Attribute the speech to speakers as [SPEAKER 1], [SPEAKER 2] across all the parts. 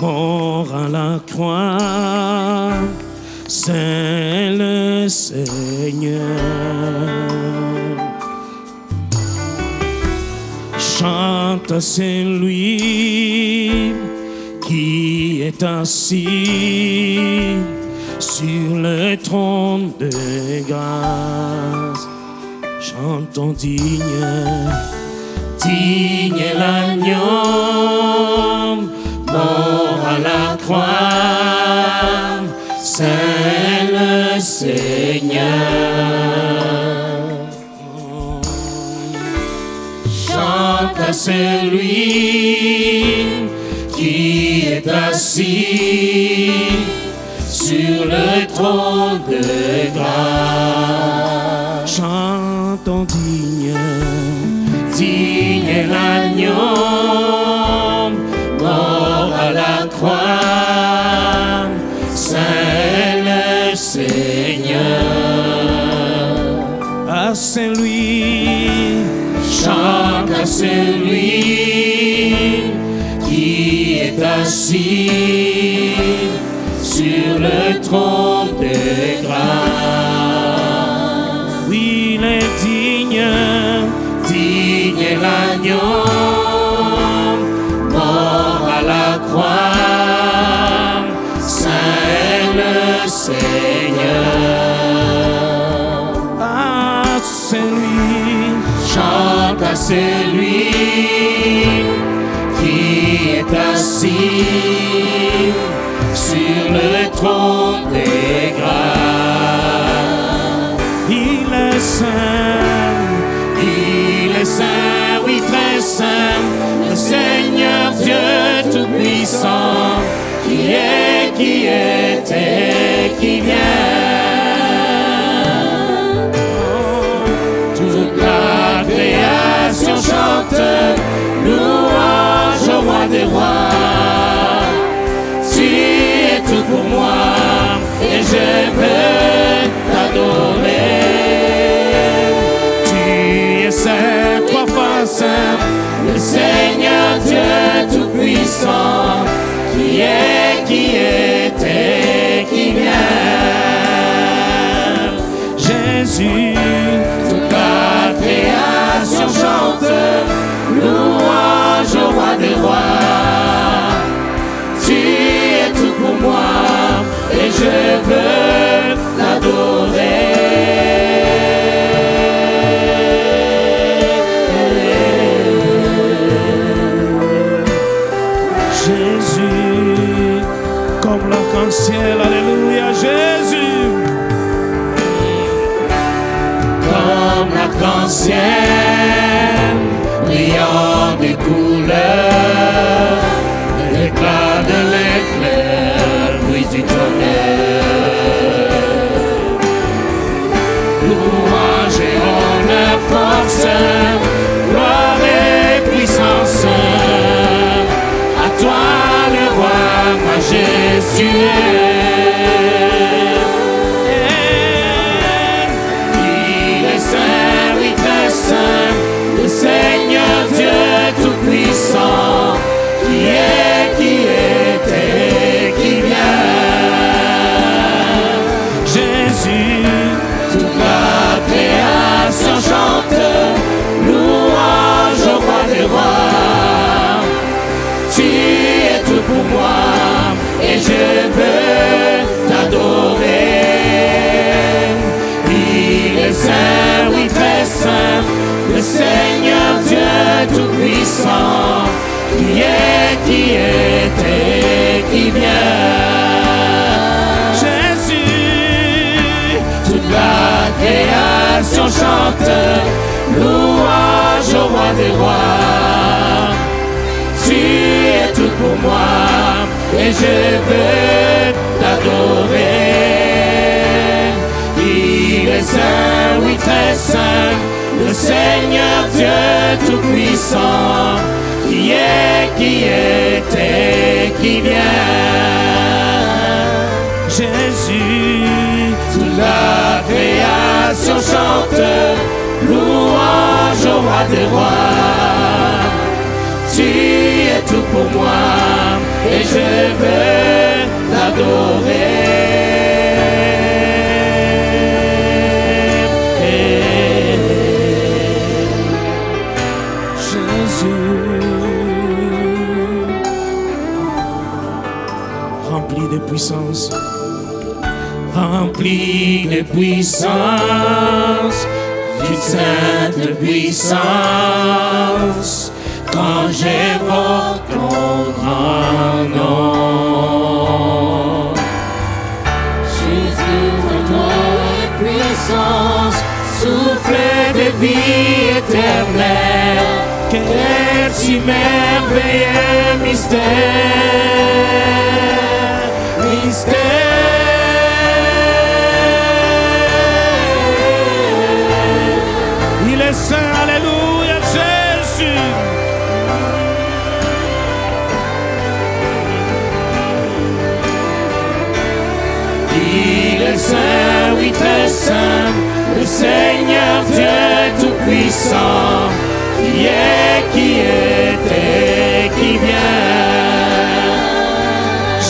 [SPEAKER 1] mort à la croix, c'est le Seigneur. Chante, c'est lui qui est assis sur le trône de grâce. Chantons digne, digne est l'agneau, mort à la croix, c'est le Seigneur. Chante à celui qui est assis sur le trône de grâce. Chantons digne, digne est l'agneau, mort à la croix, c'est le Seigneur. À celui, chante à celui qui est assis sur le trône de grâce. Oui, il est digne, digne est l'agneau, mort à la croix, c'est le Seigneur. À celui, chante à celui qui est assis sur le trône des grâces. Il est saint, oui très saint, le Seigneur Dieu Tout-Puissant, qui est, qui était, qui vient. Toute la création chante louange au roi des rois. Tu es tout pour moi et je veux t'adorer. Tu es saint, trois fois saint, le Seigneur Dieu Tout-Puissant, qui est, qui était, qui vient. Jésus, toute la création chante louange au roi des rois. Tu es tout pour moi et je veux t'adorer. Jésus, comme l'arc-en-ciel, alléluia, Jésus. Comme l'arc-en-ciel, brillant des couleurs, l'éclat de l'éclair, bruit du tonnerre. Louange et honneur, force, gloire et puissance, à toi le roi majestueux. Il est saint, oui très saint, le Seigneur Dieu Tout-Puissant, qui est, qui était, qui vient. Jésus, toute la création chante louange au roi des rois. Tu es tout pour moi et je veux t'adorer. Il est saint, oui très saint, le Seigneur Dieu Tout-Puissant, qui est, qui était, qui vient. Jésus, toute la création chante louange au roi des rois. Tu es tout pour moi et je veux t'adorer. Il est saint, oui très saint, le Seigneur Dieu Tout-Puissant, qui est, qui était, qui vient. Jésus, toute la création chante louange au roi des rois. Tu es tout pour moi et je je veux t'adorer. Rempli de puissance, rempli de puissance, d'une sainte puissance, quand j'évoque ton grand nom. Jésus, ton puissance, souffle de vie éternelle, quel si merveilleux mystère, mystère. Il est saint, alléluia, Jésus. Il est saint, oui très saint, le Seigneur Dieu tout-puissant, qui est, qui était, qui vient.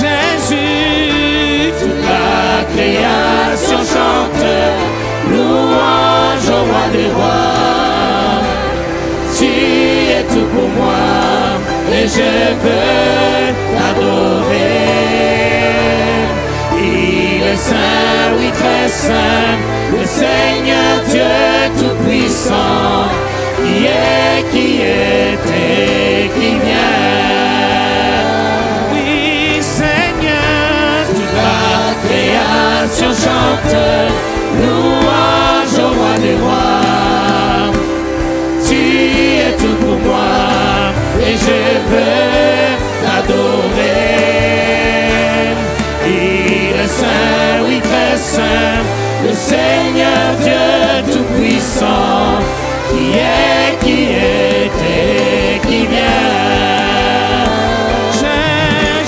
[SPEAKER 1] Jésus, toute la création chante, louange au roi des rois. Tu es tout pour moi, et je veux t'adorer. Il est saint, oui très saint, le Seigneur Dieu tout-puissant, qui est, qui était, qui vient. Oui, Seigneur, toute la création chante, louange au roi des rois. Tu es tout pour moi, et je veux t'adorer. Il est saint, oui très saint, le Seigneur Dieu tout-puissant, qui est, qui était, qui vient.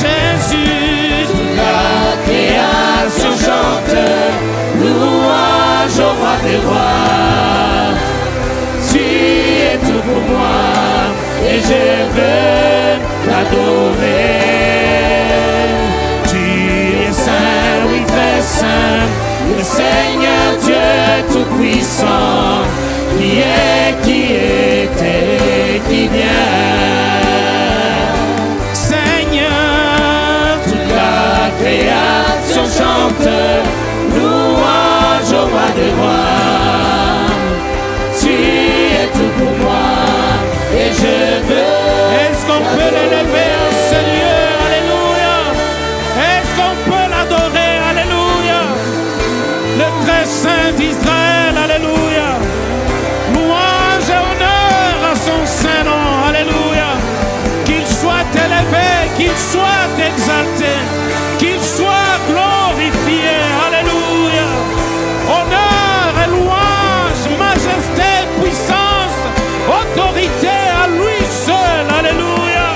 [SPEAKER 1] Jésus, toute la création chante, louange au roi des rois. Tu es tout pour moi, et je veux t'adorer. Tu es saint, oui très saint, le Seigneur Dieu tout-puissant, qui est, qui était, qui vient. Seigneur, toute la création chante, louange au roi des rois. Tu es tout pour moi, et je veux. Est-ce qu'on peut l'élever au Seigneur? Alléluia. Est-ce qu'on peut l'adorer? Alléluia. Le très saint d'Israël, alléluia. Louange et honneur à son saint nom, alléluia. Qu'il soit élevé, qu'il soit exalté, qu'il soit glorifié, alléluia. Honneur et louange, majesté, puissance, autorité à lui seul, alléluia.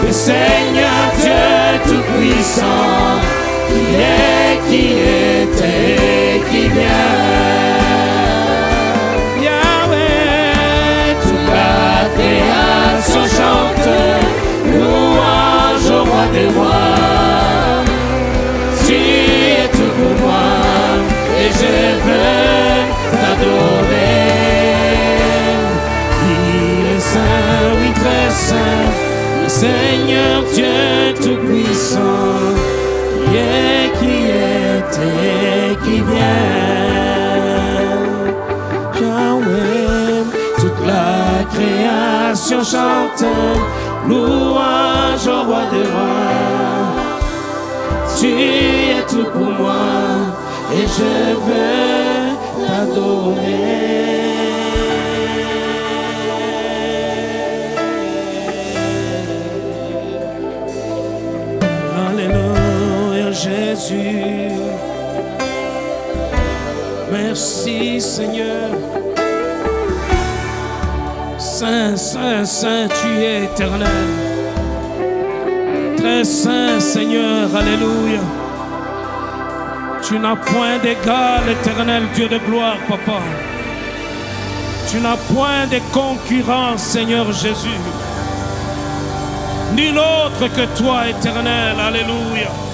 [SPEAKER 1] Le Seigneur Dieu tout-puissant, qui est, qui était, qui vient. Yahweh, toute la création chante, louange au roi des rois. Tu es tout pour moi, et je veux t'adorer. Il est saint, oui très saint, Seigneur Dieu tout-puissant, qui est, qui était, qui vient. Yahweh, toute la création chante, louange au roi des rois. Tu es tout pour moi, et je veux t'adorer. Jésus. Merci Seigneur. Saint, Saint, Saint, tu es éternel. Très saint Seigneur, alléluia. Tu n'as point d'égal, éternel Dieu de gloire, papa. Tu n'as point de concurrent, Seigneur Jésus. Nul autre que toi, éternel, alléluia.